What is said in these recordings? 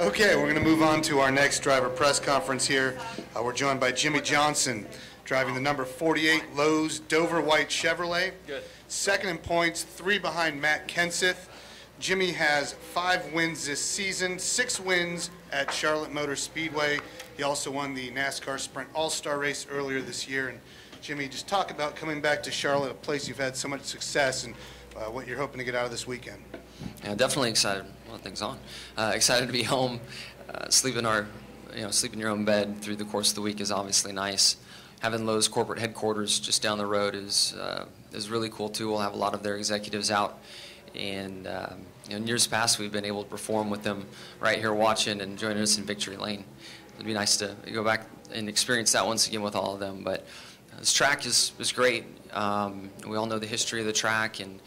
Okay, we're going to move on to our next driver press conference here. We're joined by Jimmie Johnson, driving the number 48 Lowe's Dover White Chevrolet. Good. Second in points, 3 behind Matt Kenseth. Jimmie has 5 wins this season, 6 wins at Charlotte Motor Speedway. He also won the NASCAR Sprint All-Star race earlier this year. And Jimmie, just talk about coming back to Charlotte, a place you've had so much success, and what you're hoping to get out of this weekend. Yeah, definitely excited. Well, things on. Excited to be home. Sleep in your own bed through the course of the week is obviously nice. Having Lowe's corporate headquarters just down the road is really cool too. We'll have a lot of their executives out, and in years past we've been able to perform with them right here watching and joining us in Victory Lane. It'd be nice to go back and experience that once again with all of them. But this track is great. We all know the history of the track, and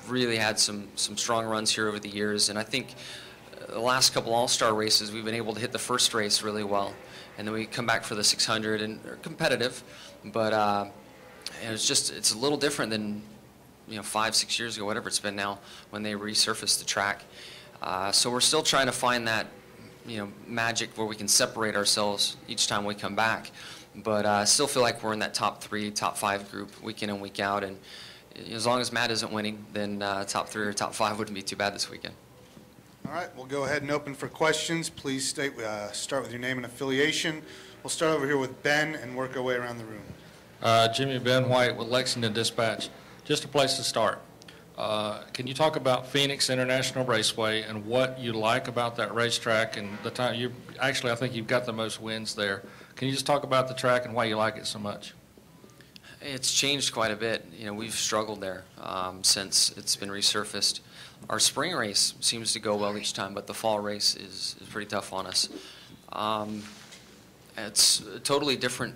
really had some strong runs here over the years. And I think the last couple All-Star races we've been able to hit the first race really well, and then we come back for the 600 and are competitive. But it's a little different than 5-6 years ago, whatever it's been now, when they resurfaced the track. So we're still trying to find that magic where we can separate ourselves each time we come back. But I still feel like we're in that top 3, top 5 group week in and week out. And as long as Matt isn't winning, then top 3 or top 5 wouldn't be too bad this weekend. All right, we'll go ahead and open for questions. Please start with your name and affiliation. We'll start over here with Ben and work our way around the room. Jimmy Ben White with Lexington Dispatch. Just a place to start. Can you talk about Phoenix International Raceway and what you like about that racetrack and the time I think you've got the most wins there. Can you just talk about the track and why you like it so much? It's changed quite a bit. We've struggled there since it's been resurfaced. Our spring race seems to go well each time, but the fall race is pretty tough on us. It's a totally different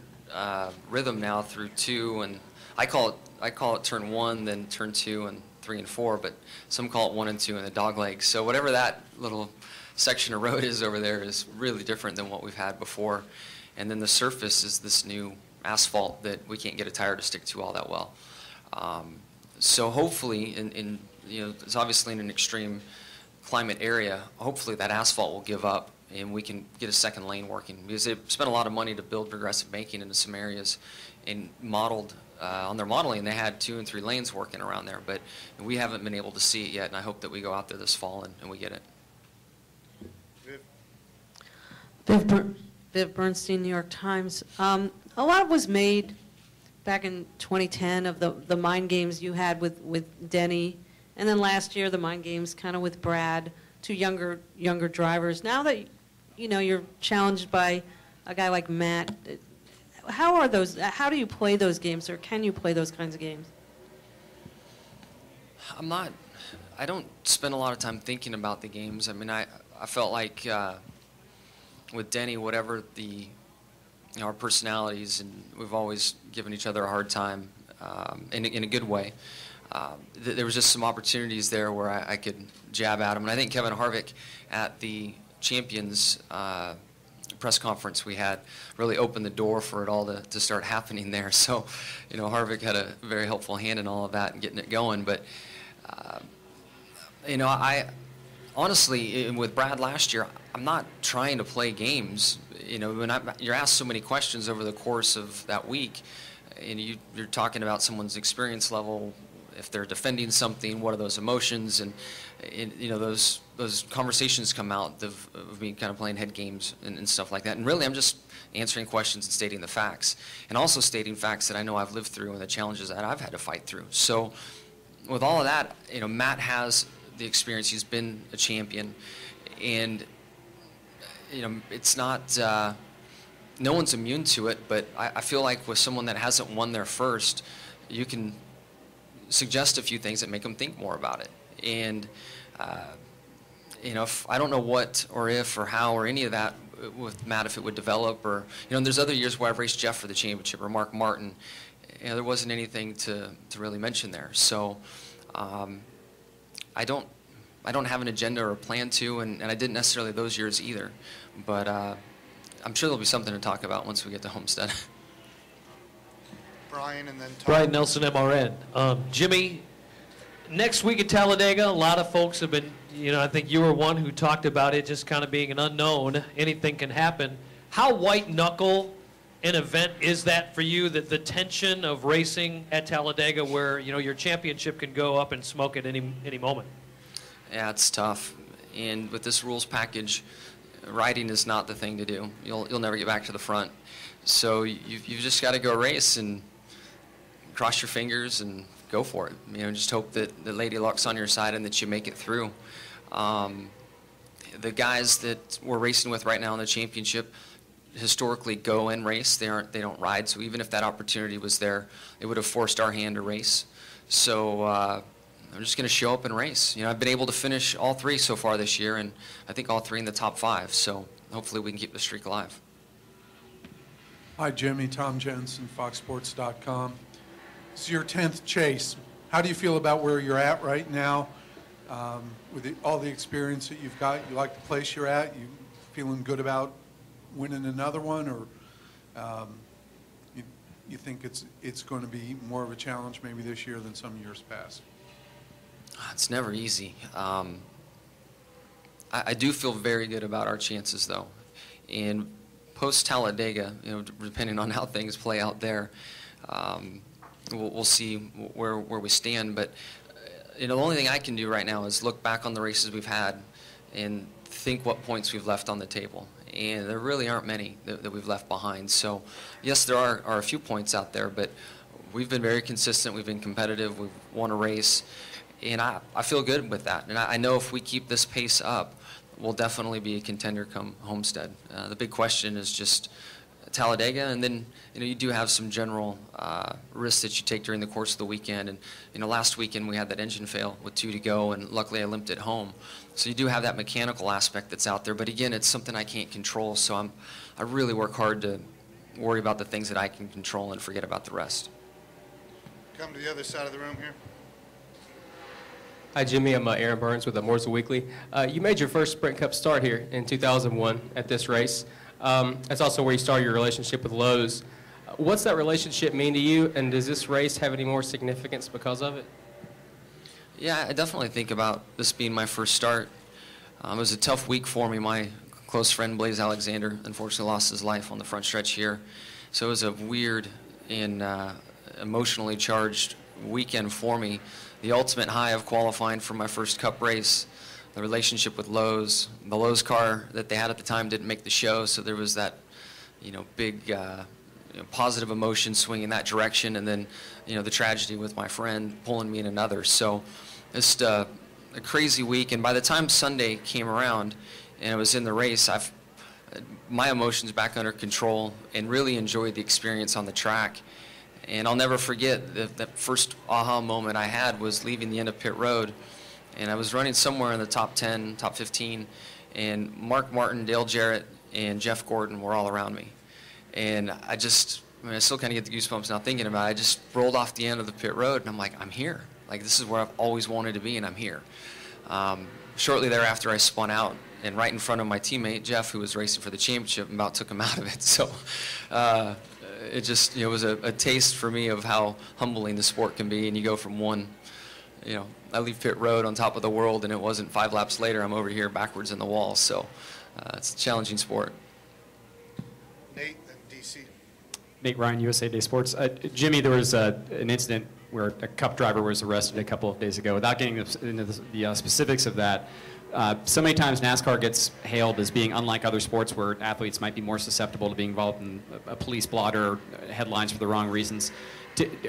rhythm now through 2, and I call it turn 1, then turn 2, and 3 and 4, but some call it 1 and 2 in the dog legs. So whatever that little section of road is over there is really different than what we've had before. And then the surface is this new asphalt that we can't get a tire to stick to all that well. So hopefully, it's obviously in an extreme climate area, hopefully that asphalt will give up and we can get a second lane working, because they spent a lot of money to build progressive banking into some areas, and modeled on their modeling they had 2 and 3 lanes working around there, but we haven't been able to see it yet, and I hope that we go out there this fall and we get it. Viv Bernstein, New York Times. A lot was made back in 2010 of the mind games you had with Denny, and then last year the mind games kind of with Brad, 2 younger drivers. Now that you're challenged by a guy like Matt, how do you play those games, or can you play those kinds of games? I don't spend a lot of time thinking about the games. I mean, I felt like with Denny, whatever our personalities, and we've always given each other a hard time in a good way. There was just some opportunities there where I could jab at him, and I think Kevin Harvick at the Champions press conference we had really opened the door for it all to start happening there. So, Harvick had a very helpful hand in all of that and getting it going. But, I honestly, with Brad last year, I'm not trying to play games. When you're asked so many questions over the course of that week, and you're talking about someone's experience level, if they're defending something, what are those emotions, and those conversations come out of me kind of playing head games and stuff like that. And really, I'm just answering questions and stating the facts, and also stating facts that I know I've lived through and the challenges that I've had to fight through. So with all of that, Matt has the experience. He's been a champion, and it's not no one's immune to it, but I feel like with someone that hasn't won there first, you can suggest a few things that make them think more about it. And if I don't know what or if or how or any of that with Matt, if it would develop, or there's other years where I've raced Jeff for the championship or Mark Martin, there wasn't anything to really mention there. So I don't have an agenda or a plan to, and I didn't necessarily those years either. But I'm sure there'll be something to talk about once we get to Homestead. Brian and then Tom. Brian Nelson, MRN. Jimmie, next week at Talladega, a lot of folks have been You know, I think you were one who talked about it just kind of being an unknown. Anything can happen. How white knuckle an event is that for you, that the tension of racing at Talladega where, you know, your championship can go up in smoke at any moment? Yeah, it's tough. And with this rules package, riding is not the thing to do. You'll never get back to the front. So you've just got to go race and cross your fingers and go for it. You know, just hope that the Lady Luck's on your side and that you make it through. The guys that we're racing with right now in the championship historically go and race. They don't ride. So even if that opportunity was there, it would have forced our hand to race. So I'm just going to show up and race. You know, I've been able to finish all three so far this year, and I think all three in the top 5. So hopefully we can keep the streak alive. Hi, Jimmy. Tom Jensen, FoxSports.com. This is your 10th chase. How do you feel about where you're at right now with all the experience that you've got? You like the place you're at? You feeling good about winning another one, or you think it's going to be more of a challenge maybe this year than some years past? It's never easy. I do feel very good about our chances, though. And post-Talladega, you know, depending on how things play out there, we'll see where we stand. But you know, the only thing I can do right now is look back on the races we've had and think what points we've left on the table. And there really aren't many that we've left behind. So, yes, there are a few points out there, but we've been very consistent. We've been competitive. We've won a race. And I feel good with that. And I know if we keep this pace up, we'll definitely be a contender come Homestead. The big question is just Talladega, and then you know you do have some general risks that you take during the course of the weekend. And you know, last weekend we had that engine fail with 2 to go, and luckily I limped it home. So you do have that mechanical aspect that's out there. But again, it's something I can't control. So I really work hard to worry about the things that I can control and forget about the rest. Come to the other side of the room here. Hi, Jimmy. I'm Aaron Burns with the Morsel Weekly. You made your first Sprint Cup start here in 2001 at this race. That's also where you started your relationship with Lowe's. What's that relationship mean to you, and does this race have any more significance because of it? Yeah, I definitely think about this being my first start. It was a tough week for me. My close friend Blaze Alexander unfortunately lost his life on the front stretch here. So it was a weird and emotionally charged weekend for me. The ultimate high of qualifying for my first Cup race, the relationship with Lowe's. The Lowe's car that they had at the time didn't make the show, so there was that, you know, big positive emotion swing in that direction, and then, you know, the tragedy with my friend pulling me in another. So just a crazy week, and by the time Sunday came around and I was in the race, my emotions back under control and really enjoyed the experience on the track. And I'll never forget that first aha moment I had was leaving the end of pit road, and I was running somewhere in the top 10, top 15, and Mark Martin, Dale Jarrett, and Jeff Gordon were all around me. And I still kind of get the goosebumps now thinking about it. I just rolled off the end of the pit road, and I'm like, I'm here. Like, this is where I've always wanted to be, and I'm here. Shortly thereafter, I spun out, and right in front of my teammate, Jeff, who was racing for the championship, about took him out of it. So it just, you know, was a taste for me of how humbling the sport can be, and you go from one, you know, I leave pit road on top of the world, and it wasn't 5 laps later, I'm over here backwards in the wall. So it's a challenging sport. Nate, then DC. Nate Ryan, USA Today Sports. Jimmy, there was an incident where a Cup driver was arrested a couple of days ago. Without getting into the specifics of that, so many times NASCAR gets hailed as being unlike other sports where athletes might be more susceptible to being involved in a police blotter, headlines for the wrong reasons.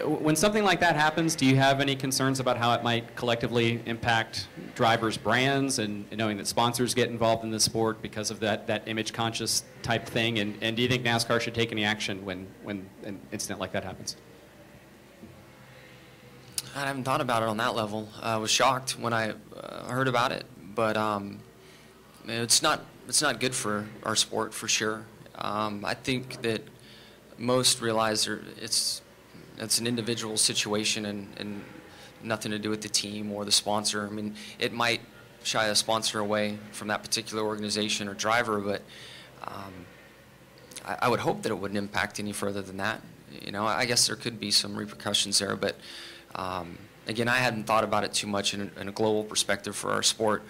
When something like that happens, do you have any concerns about how it might collectively impact drivers' brands and knowing that sponsors get involved in the sport because of that image-conscious type thing? And do you think NASCAR should take any action when an incident like that happens? I haven't thought about it on that level. I was shocked when I heard about it, but it's not good for our sport for sure. I think that most realize it's an individual situation and nothing to do with the team or the sponsor. I mean, it might shy a sponsor away from that particular organization or driver, but I would hope that it wouldn't impact any further than that. You know, I guess there could be some repercussions there, but again, I hadn't thought about it too much in a global perspective for our sport.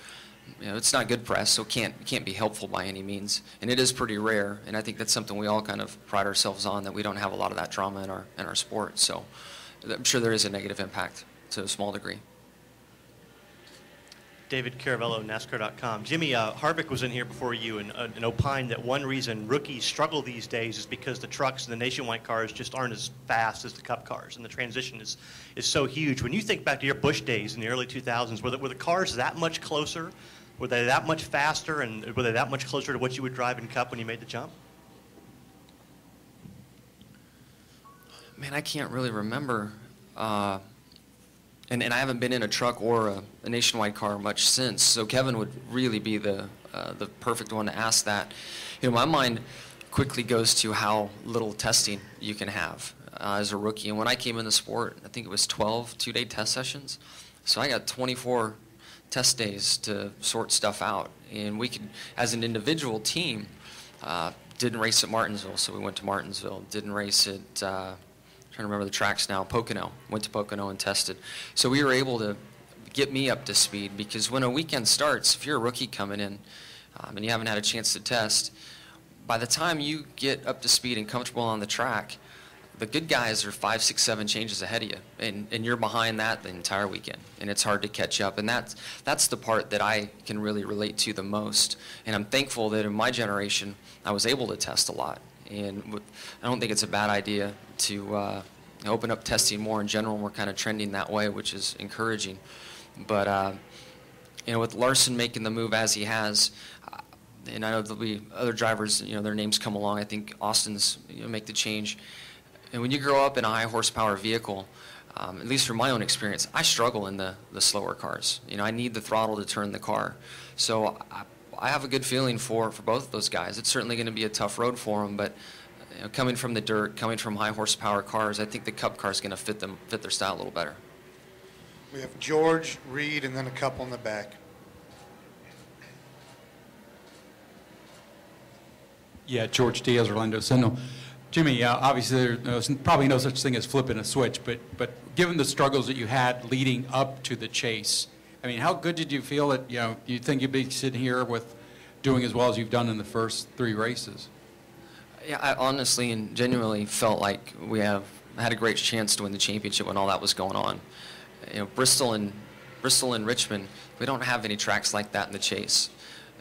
it's not good press, so it can't be helpful by any means. And it is pretty rare, and I think that's something we all kind of pride ourselves on, that we don't have a lot of that trauma in our sport. So I'm sure there is a negative impact to a small degree. David Caravello, NASCAR.com. Jimmie, Harvick was in here before you and opined that one reason rookies struggle these days is because the trucks and the nationwide cars just aren't as fast as the Cup cars, and the transition is so huge. When you think back to your Busch days in the early 2000s, were the cars that much closer? Were they that much faster, and were they that much closer to what you would drive in Cup when you made the jump? Man, I can't really remember. And I haven't been in a truck or a nationwide car much since, so Kevin would really be the perfect one to ask that. My mind quickly goes to how little testing you can have as a rookie. And when I came in the sport, I think it was 12 two-day test sessions. So I got 24 test days to sort stuff out. And we could, as an individual team, didn't race at Martinsville, so we went to Martinsville. Didn't race at trying to remember the tracks now, Pocono. Went to Pocono and tested. So we were able to get me up to speed, because when a weekend starts, if you're a rookie coming in and you haven't had a chance to test, by the time you get up to speed and comfortable on the track, the good guys are 5, 6, 7 changes ahead of you, and you're behind that the entire weekend, and it's hard to catch up. And that's the part that I can really relate to the most. And I'm thankful that in my generation, I was able to test a lot. And I don't think it's a bad idea to open up testing more in general. We're kind of trending that way, which is encouraging. But with Larson making the move as he has, and I know there'll be other drivers, their names come along. I think Austin's make the change. And when you grow up in a high horsepower vehicle, at least from my own experience, I struggle in the slower cars. I need the throttle to turn the car. So I have a good feeling for both of those guys. It's certainly going to be a tough road for them, but coming from the dirt, coming from high horsepower cars, I think the Cup car is going to fit their style a little better. We have George, Reed, and then a couple in the back. Yeah, George Diaz, Orlando Sentinel. Jimmie, obviously there's probably no such thing as flipping a switch, but given the struggles that you had leading up to the chase, I mean, how good did you feel that, you think you'd be sitting here with doing as well as you've done in the first 3 races? Yeah, I honestly and genuinely felt like we had a great chance to win the championship when all that was going on. Bristol and Richmond, we don't have any tracks like that in the chase.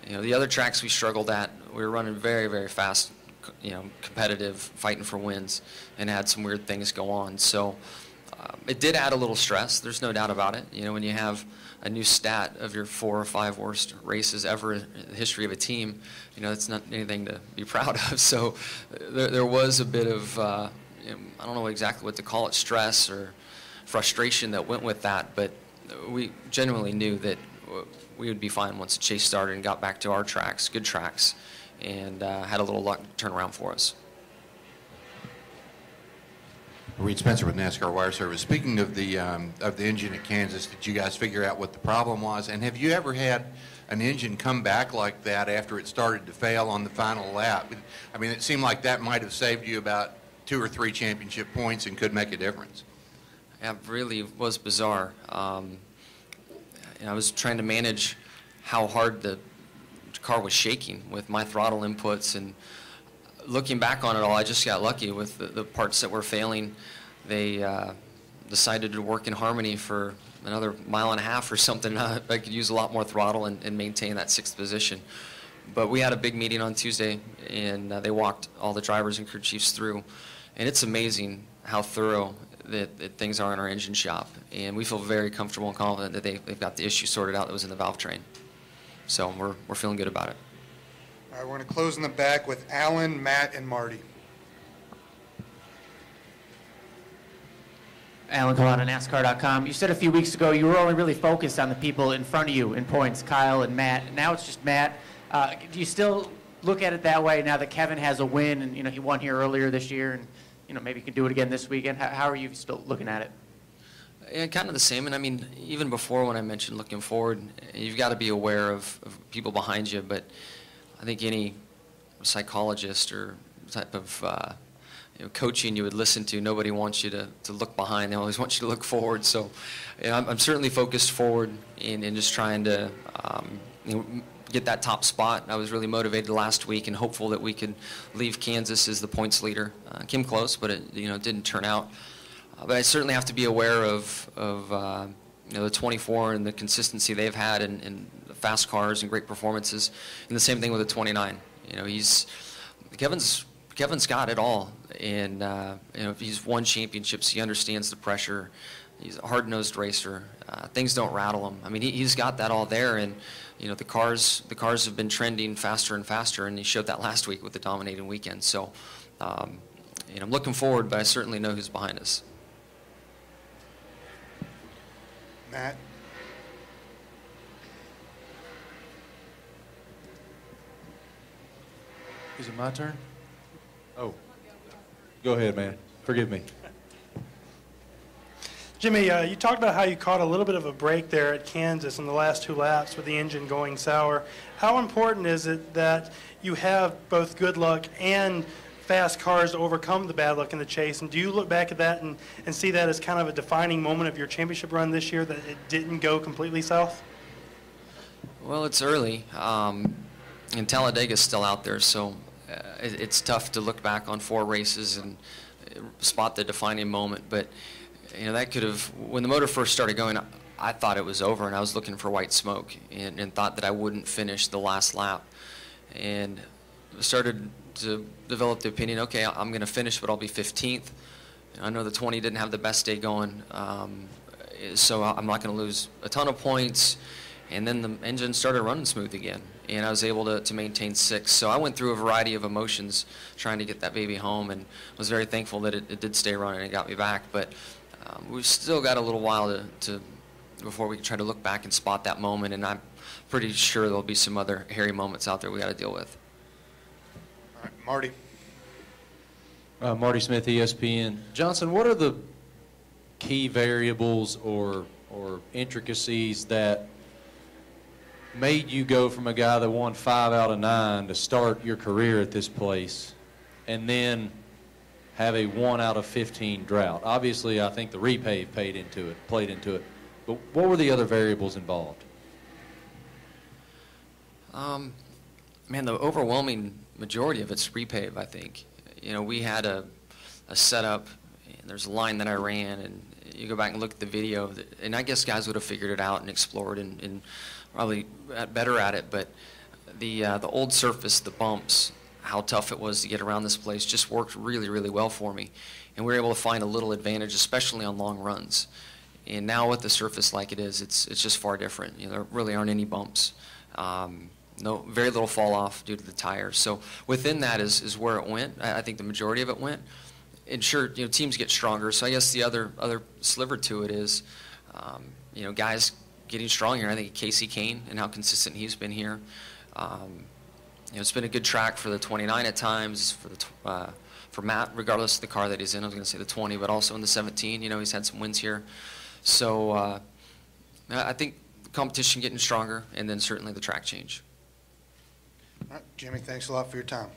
The other tracks we struggled at, we were running very, very fast, competitive, fighting for wins, and had some weird things go on. So it did add a little stress. There's no doubt about it. When you have a new stat of your 4 or 5 worst races ever in the history of a team, it's not anything to be proud of. So there was a bit of, I don't know exactly what to call it, stress or frustration that went with that, but we genuinely knew that we would be fine once the chase started and got back to our tracks, good tracks, and had a little luck turn around for us. Reed Spencer with NASCAR Wire Service. Speaking of the engine at Kansas, did you guys figure out what the problem was? And have you ever had an engine come back like that after it started to fail on the final lap? I mean, it seemed like that might have saved you about 2 or 3 championship points and could make a difference. Yeah, it really was bizarre. I was trying to manage how hard the car was shaking with my throttle inputs, and looking back on it all, I just got lucky with the parts that were failing. They decided to work in harmony for another 1.5 miles or something. I could use a lot more throttle and maintain that 6th position. But we had a big meeting on Tuesday, and they walked all the drivers and crew chiefs through. And it's amazing how thorough that things are in our engine shop. And we feel very comfortable and confident that they've got the issue sorted out that was in the valve train. So we're feeling good about it. All right, we're going to close in the back with Alan, Matt, and Marty. Alan Colon, NASCAR.com. You said a few weeks ago you were only really focused on the people in front of you in points, Kyle and Matt. Now it's just Matt. Do you still look at it that way now that Kevin has a win and he won here earlier this year and maybe he can do it again this weekend? How are you still looking at it? Yeah, kind of the same. And I mean, even before when I mentioned looking forward, you've got to be aware of people behind you. But I think any psychologist or type of coaching you would listen to, nobody wants you to look behind. They always want you to look forward. So I'm certainly focused forward and just trying to get that top spot. I was really motivated last week and hopeful that we could leave Kansas as the points leader. Came close, but it didn't turn out. But I certainly have to be aware of the 24 and the consistency they've had in fast cars and great performances, and the same thing with the 29. Kevin's got it all, and he's won championships. He understands the pressure. He's a hard-nosed racer. Things don't rattle him. I mean, he's got that all there, and the cars have been trending faster and faster, and he showed that last week with the dominating weekend. So, I'm looking forward, but I certainly know who's behind us. Matt? Is it my turn? Oh, go ahead, man. Forgive me. Jimmie, you talked about how you caught a little bit of a break there at Kansas in the last 2 laps with the engine going sour. How important is it that you have both good luck and fast cars to overcome the bad luck in the chase? And do you look back at that and see that as kind of a defining moment of your championship run this year, that it didn't go completely south? Well, it's early, and Talladega's still out there, so it's tough to look back on 4 races and spot the defining moment. But that could have, when the motor first started going, I thought it was over, and I was looking for white smoke, and thought that I wouldn't finish the last lap, and started to develop the opinion, okay, I'm going to finish, but I'll be 15th. I know the 20 didn't have the best day going, so I'm not going to lose a ton of points. And then the engine started running smooth again, and I was able to maintain 6. So I went through a variety of emotions trying to get that baby home, and was very thankful that it did stay running and got me back. But we've still got a little while before we can try to look back and spot that moment, and I'm pretty sure there'll be some other hairy moments out there we got to deal with. All right, Marty. Marty Smith, ESPN. Johnson, what are the key variables or intricacies that made you go from a guy that won 5 out of 9 to start your career at this place and then have a 1 out of 15 drought? Obviously, I think the repave played into it. But what were the other variables involved? Man, the overwhelming majority of it's repave, I think. We had a setup, and there's a line that I ran, and you go back and look at the video, and I guess guys would have figured it out and explored and probably better at it, but the old surface, the bumps, how tough it was to get around this place just worked really, really well for me. And we were able to find a little advantage, especially on long runs. And now with the surface like it is, it's just far different. There really aren't any bumps. Very little fall off due to the tires. So within that is where it went. I think the majority of it went. And sure, teams get stronger. So I guess the other sliver to it is, guys getting strong here. I think Casey Kane and how consistent he's been here. It's been a good track for the 29 at times, for Matt, regardless of the car that he's in. I was going to say the 20, but also in the 17. He's had some wins here. So I think the competition getting stronger, and then certainly the track change. All right, Jimmie, thanks a lot for your time.